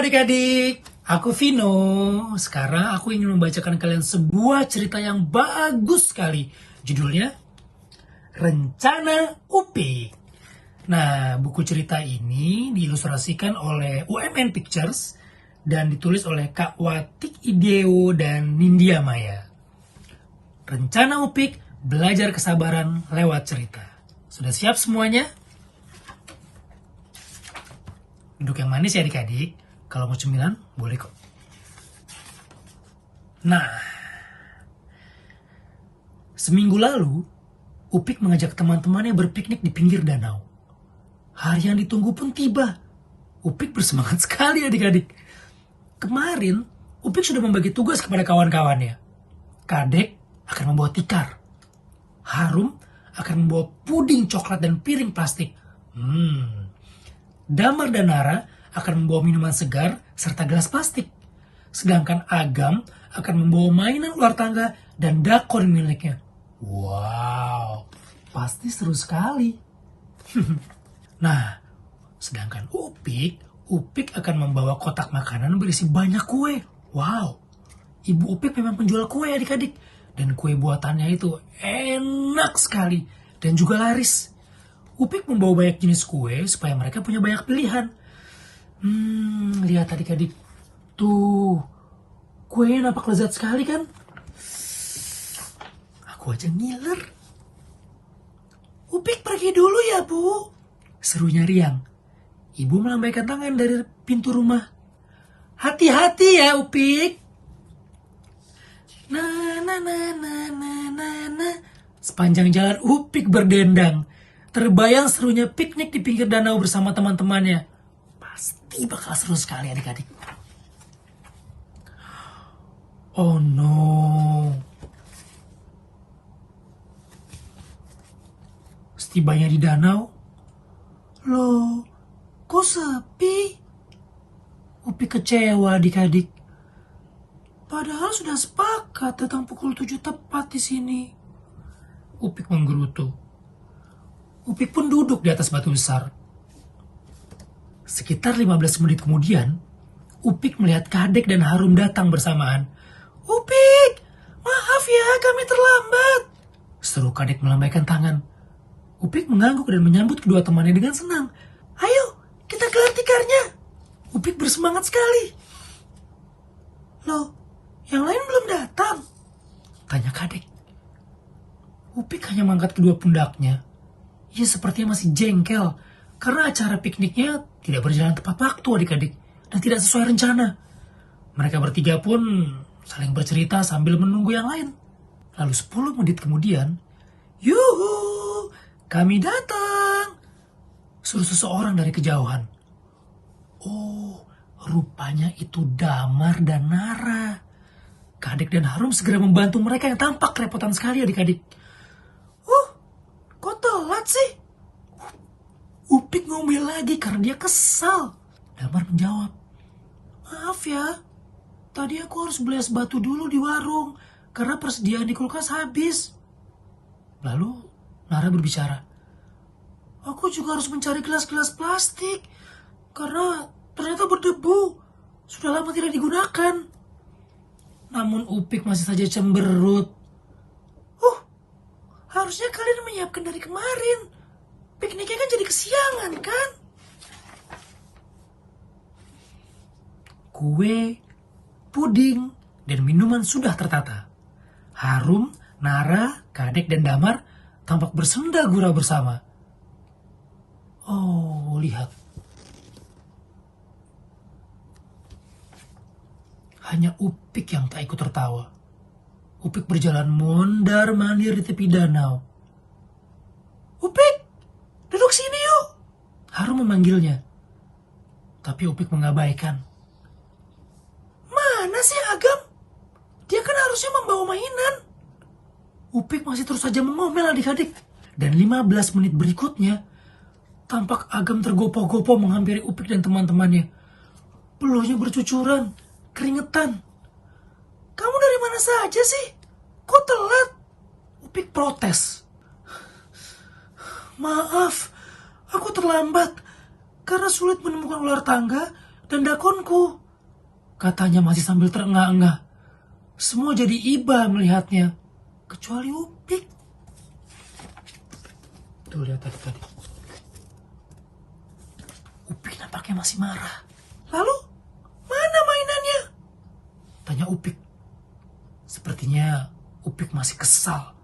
adik-adik, aku Vino. Sekarang aku ingin membacakan kalian sebuah cerita yang bagus sekali. Judulnya Rencana Upik. Nah, buku cerita ini diilustrasikan oleh UMN Pictures dan ditulis oleh Kak Watik Ideo dan Nindya Maya. Rencana Upik, belajar kesabaran lewat cerita. Sudah siap semuanya? Duduk yang manis ya adik-adik. Kalau mau cemilan, boleh kok. Nah, seminggu lalu, Upik mengajak teman-temannya berpiknik di pinggir danau. Hari yang ditunggu pun tiba. Upik bersemangat sekali adik-adik. Kemarin, Upik sudah membagi tugas kepada kawan-kawannya. Kadek akan membawa tikar. Harum akan membawa puding coklat dan piring plastik. Damar dan Nara akan membawa minuman segar serta gelas plastik. Sedangkan Agam akan membawa mainan ular tangga dan dakon miliknya. Wow, pasti seru sekali. Nah, sedangkan Upik akan membawa kotak makanan berisi banyak kue. Wow, Ibu Upik memang penjual kue adik-adik. Dan kue buatannya itu enak sekali dan juga laris. Upik membawa banyak jenis kue supaya mereka punya banyak pilihan. Lihat adik-adik. Tuh, kuenya nampak lezat sekali kan? Aku aja ngiler. Upik pergi dulu ya, Bu. Serunya Riang. Ibu melambaikan tangan dari pintu rumah. Hati-hati ya, Upik. Sepanjang jalan Upik berdendang. Terbayang serunya piknik di pinggir danau bersama teman-temannya. Pasti bakal seru sekali adik-adik. Oh no. Setibanya di danau. Loh, kok sepi? Upik kecewa adik-adik. Padahal sudah sepakat datang pukul 7 tepat di sini. Upik menggerutu. Upik pun duduk di atas batu besar. Sekitar 15 menit kemudian, Upik melihat Kadek dan Harum datang bersamaan. Upik, maaf ya kami terlambat. Seru Kadek melambaikan tangan. Upik mengangguk dan menyambut kedua temannya dengan senang. Ayo, kita gelar tikarnya. Upik bersemangat sekali. Loh, yang lain belum datang? Tanya Kadek. Upik hanya mengangkat kedua pundaknya. Ia sepertinya masih jengkel karena acara pikniknya tidak berjalan tepat waktu adik-adik dan tidak sesuai rencana. Mereka bertiga pun saling bercerita sambil menunggu yang lain. Lalu 10 menit kemudian, yuhu, kami datang. Suruh seseorang dari kejauhan. Oh, rupanya itu Damar dan Nara. Kadek dan Harum segera membantu mereka yang tampak kerepotan sekali adik-adik. Kok telat sih? Upik ngomel lagi karena dia kesal. Damar menjawab, maaf ya, tadi aku harus beli es batu dulu di warung karena persediaan di kulkas habis. Lalu Nara berbicara, aku juga harus mencari gelas-gelas plastik karena ternyata berdebu, sudah lama tidak digunakan. Namun Upik masih saja cemberut. Harusnya kalian menyiapkan dari kemarin. Pikniknya kan jadi kesiangan kan? Kue, puding, dan minuman sudah tertata. Harum, Nara, Kadek, dan Damar tampak bersenda gurau bersama. Oh, lihat. Hanya Upik yang tak ikut tertawa. Upik berjalan mondar-mandir di tepi danau. Upik, duduk sini yuk. Harum memanggilnya. Tapi Upik mengabaikan. Mana sih Agam? Dia kan harusnya membawa mainan. Upik masih terus saja mengomel adik-adik. Dan 15 menit berikutnya, tampak Agam tergopoh-gopoh menghampiri Upik dan teman-temannya. Peluhnya bercucuran, keringetan. Kamu dari mana saja sih? Kok telat? Upik protes. Maaf, aku terlambat karena sulit menemukan ular tangga dan dakonku, katanya masih sambil terengah-engah. Semua jadi iba melihatnya, kecuali Upik. Tuh lihat tadi. Upik nampaknya masih marah. Lalu, mana mainannya? Tanya Upik. Sepertinya Upik masih kesal.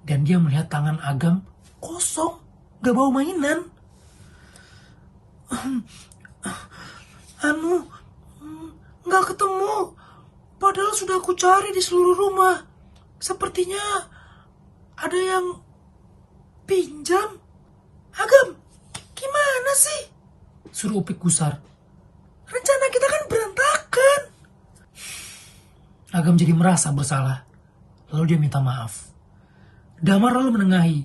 Dan dia melihat tangan Agam kosong, gak bawa mainan. Gak ketemu. Padahal sudah aku cari di seluruh rumah. Sepertinya ada yang pinjam. Agam, gimana sih? Suruh Upik gusar. Rencana kita kan berantakan. Agam jadi merasa bersalah. Lalu dia minta maaf. Damar lalu menengahi.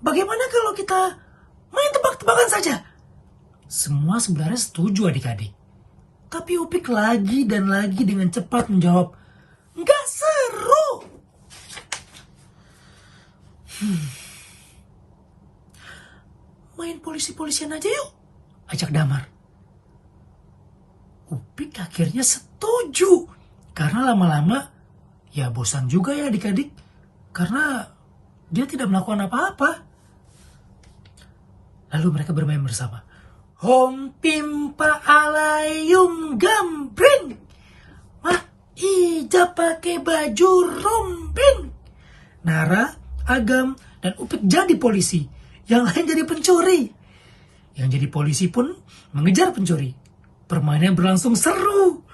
Bagaimana kalau kita main tebak-tebakan saja? Semua sebenarnya setuju adik-adik. Tapi Upik lagi dan lagi dengan cepat menjawab, nggak seru. Main polisi-polisian aja yuk, ajak Damar. Upik akhirnya setuju. Karena lama-lama, ya bosan juga ya adik-adik. Karena dia tidak melakukan apa-apa. Lalu mereka bermain bersama. Hom pimpa alayum gambring. Mah Ija pakai baju romping. Nara, Agam, dan Upik jadi polisi. Yang lain jadi pencuri. Yang jadi polisi pun mengejar pencuri. Permainan berlangsung seru.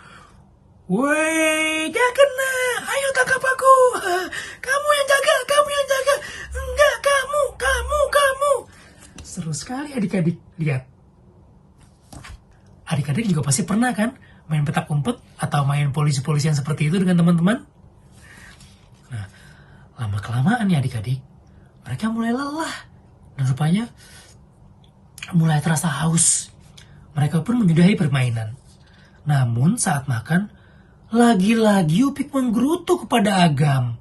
Woi, gak kena. Ayo tangkap aku. Kamu yang jaga. Enggak, kamu. Seru sekali adik-adik. Lihat. Adik-adik juga pasti pernah kan main petak umpet atau main polisi-polisian seperti itu dengan teman-teman? Nah, lama-kelamaan ya adik-adik, mereka mulai lelah. Dan rupanya mulai terasa haus. Mereka pun menyudahi permainan. Namun saat makan, lagi-lagi Upik menggerutu kepada Agam.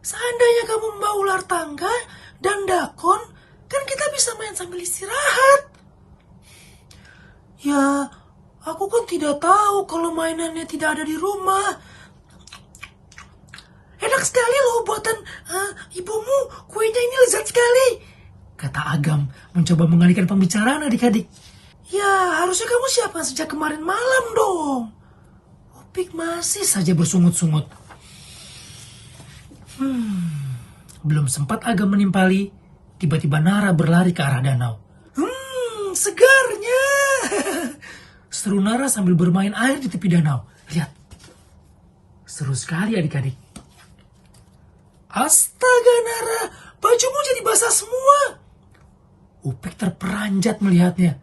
Seandainya kamu membawa ular tangga dan dakon, kan kita bisa main sambil istirahat. Ya, aku kan tidak tahu kalau mainannya tidak ada di rumah. Enak sekali loh buatan ibumu, kuenya ini lezat sekali, kata Agam mencoba mengalihkan pembicaraan adik-adik. Ya, harusnya kamu siapkan sejak kemarin malam dong. Upik masih saja bersungut-sungut. Belum sempat Agam menimpali, tiba-tiba Nara berlari ke arah danau. Segarnya. Seru Nara sambil bermain air di tepi danau. Lihat. Seru sekali adik-adik. Astaga Nara, bajumu jadi basah semua. Upik terperanjat melihatnya.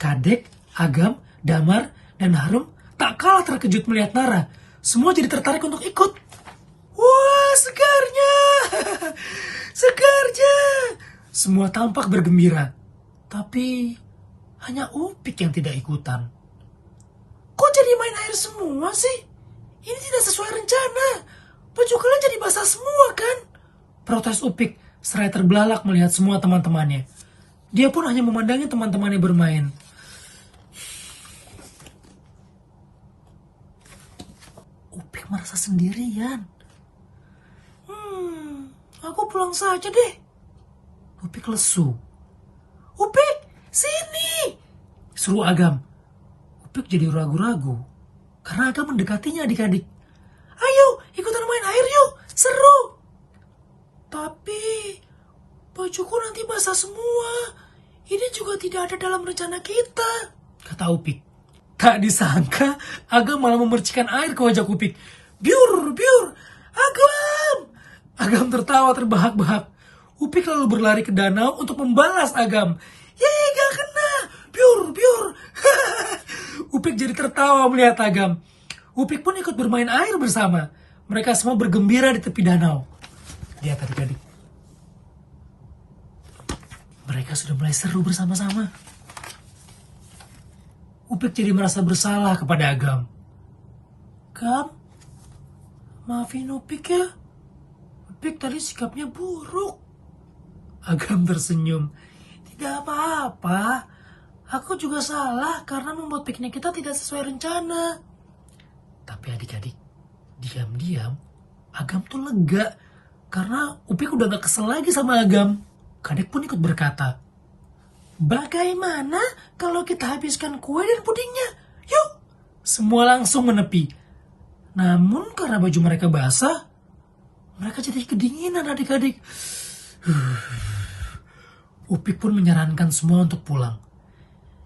Kadek, Agam, Damar, dan Harum tak kalah terkejut melihat Nara. Semua jadi tertarik untuk ikut. Wah, segarnya. Segarnya. Semua tampak bergembira. Tapi hanya Upik yang tidak ikutan. Kok jadi main air semua sih? Ini tidak sesuai rencana. Baju kalian jadi basah semua kan? Protes Upik seraya terbelalak melihat semua teman-temannya. Dia pun hanya memandangi teman-temannya bermain. Upik merasa sendirian. Aku pulang saja deh. Upik lesu. Upik, sini! Seru Agam. Upik jadi ragu-ragu. Karena Agam mendekatinya adik-adik. Ayo, ikutan main air yuk. Seru. Tapi, bajuku nanti basah semua. Ini juga tidak ada dalam rencana kita, kata Upik. Tak disangka, Agam malah memercikan air ke wajah Upik. Biur, Agam! Agam tertawa terbahak-bahak. Upik lalu berlari ke danau untuk membalas Agam. Yeay, gak kena. Biur. Upik jadi tertawa melihat Agam. Upik pun ikut bermain air bersama. Mereka semua bergembira di tepi danau. Lihat adik-adik. Mereka sudah mulai seru bersama-sama. Upik jadi merasa bersalah kepada Agam. Gam, maafin Upik ya. Upik tadi sikapnya buruk. Agam tersenyum. Tidak apa-apa. Aku juga salah karena membuat piknik kita tidak sesuai rencana. Tapi adik-adik, diam-diam, Agam tuh lega. Karena Upik udah gak kesel lagi sama Agam. Kadek pun ikut berkata, bagaimana kalau kita habiskan kue dan pudingnya? Yuk! Semua langsung menepi. Namun karena baju mereka basah, mereka jadi kedinginan adik-adik. Upik pun menyarankan semua untuk pulang.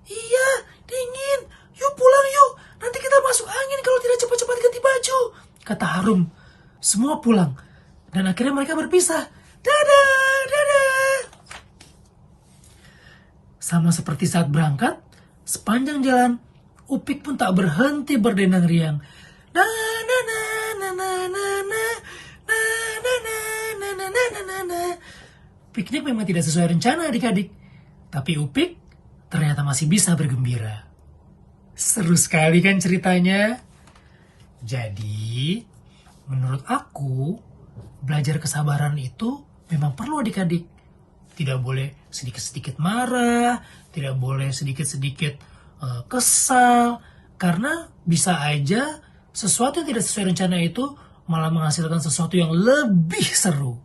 Iya, dingin. Yuk pulang yuk. Nanti kita masuk angin kalau tidak cepat-cepat ganti baju. Kata Harum. Semua pulang. Dan akhirnya mereka berpisah. Dadah, dadah. Sama seperti saat berangkat, sepanjang jalan, Upik pun tak berhenti berdendang riang. Na na na na na na na na na na na na na na. Piknik memang tidak sesuai rencana adik-adik. Tapi Upik ternyata masih bisa bergembira. Seru sekali kan ceritanya? Jadi, menurut aku, belajar kesabaran itu memang perlu adik-adik. Tidak boleh sedikit-sedikit marah, tidak boleh sedikit-sedikit kesal, karena bisa aja sesuatu yang tidak sesuai rencana itu malah menghasilkan sesuatu yang lebih seru.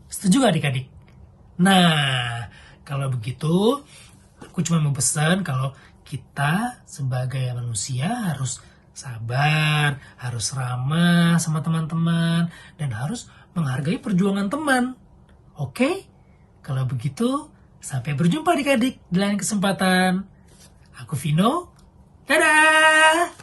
Setuju gak adik-adik? Nah, kalau begitu, aku cuma mau pesan kalau kita sebagai manusia harus sabar, harus ramah sama teman-teman, dan harus menghargai perjuangan teman. Oke? Kalau begitu, sampai berjumpa adik-adik di lain kesempatan. Aku Vino. Dadah!